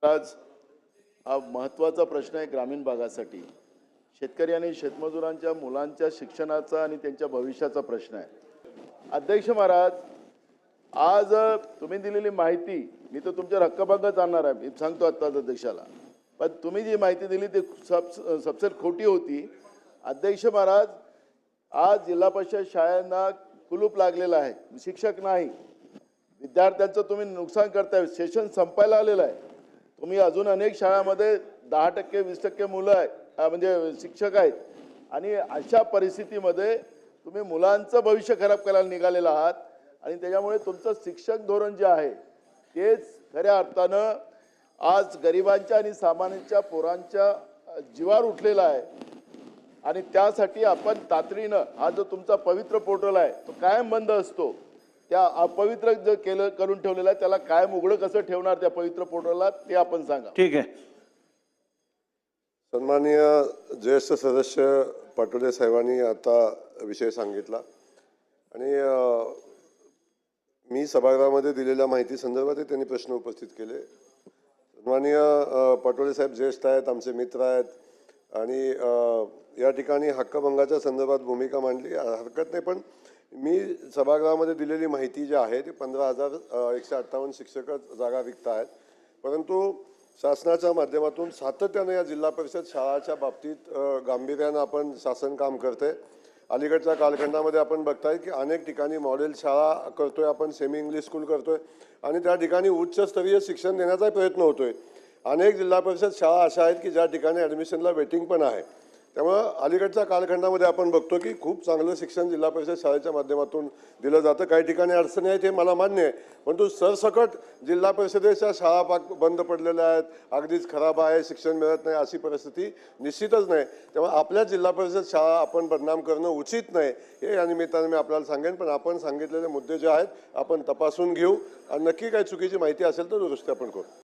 आज हा महत्त्वाचा प्रश्न आहे ग्रामीण भागासाठी. शेतकरी आणि शेतमजुरांच्या मुलांच्या शिक्षणाचा आणि त्यांच्या भविष्याचा प्रश्न आहे. अध्यक्ष महाराज, आज तुम्ही दिलेली माहिती मी तर तुमच्या हक्कभंग आणणार आहे, मी सांगतो आता अध्यक्षाला. पण तुम्ही जी माहिती दिली ती सबसेट खोटी होती. अध्यक्ष महाराज, आज जिल्हा परिषद शाळांना कुलूप लागलेला आहे, शिक्षक नाही. विद्यार्थ्यांचं तुम्ही नुकसान करताय. सेशन संपायला आलेलं आहे. तुम्ही अजून अनेक शाळांमध्ये 10% 20% मुलं आहेत, म्हणजे शिक्षक आहेत. आणि अशा परिस्थितीमध्ये तुम्ही मुलांचं भविष्य खराब करायला निघालेला आहात. आणि त्याच्यामुळे तुमचं शिक्षण धोरण जे आहे तेच खऱ्या अर्थानं आज गरिबांच्या आणि सामान्यांच्या पोरांच्या जीवावर उठलेला आहे. आणि त्यासाठी आपण तातडीनं हा जो तुमचा पवित्र पोर्टल आहे तो कायम बंद असतो, त्या अपवित्र जे केलं करून ठेवलेलं आहे त्याला कायम उघडं कसं ठेवणार त्या पवित्र पोर्टलला, ते आपण सांगा. ठीक आहे. सन्माननीय ज्येष्ठ सदस्य पटोले साहेबांनी आता विषय सांगितला आणि मी सभागृहामध्ये दिलेल्या माहिती संदर्भात त्यांनी प्रश्न उपस्थित केले. सन्माननीय पटोले साहेब ज्येष्ठ आहेत, आमचे मित्र आहेत आणि या ठिकाणी हक्कभंगाच्या संदर्भात भूमिका मांडली, हरकत नाही. पण मी सभागृहामध्ये दिलेली माहिती जी आहे ती 15,158 शिक्षक जागा रिक्त आहेत. परंतु शासनाच्या माध्यमातून सातत्यानं या जिल्हा परिषद शाळाच्या बाबतीत गांभीर्यानं आपण शासन काम करते. अलीकडच्या कालखंडामध्ये आपण बघताय की अनेक ठिकाणी मॉडेल शाळा करतोय आपण, सेमी इंग्लिश स्कूल करतोय आणि त्या ठिकाणी उच्चस्तरीय शिक्षण देण्याचा प्रयत्न होतोय. अनेक जिल्हा परिषद शाळा अशा आहेत की ज्या ठिकाणी ॲडमिशनला वेटिंग पण आहे. त्यामुळं अलीकडच्या कालखंडामध्ये आपण बघतो की खूप चांगलं शिक्षण जिल्हा परिषद शाळेच्या माध्यमातून दिलं जातं. काही ठिकाणी अडचणी आहेत हे मला मान्य आहे, परंतु सरसकट जिल्हा परिषदेच्या शाळा बंद पडलेल्या आहेत, अगदीच खराब आहे, शिक्षण मिळत नाही अशी परिस्थिती निश्चितच नाही. त्यामुळे आपल्या जिल्हा परिषद शाळा आपण बदनाम करणं उचित नाही हे या निमित्ताने मी आपल्याला सांगेन. पण आपण सांगितलेले मुद्दे जे आहेत आपण तपासून घेऊ आणि नक्की काही चुकीची माहिती असेल तर दुरुस्ती आपण करू.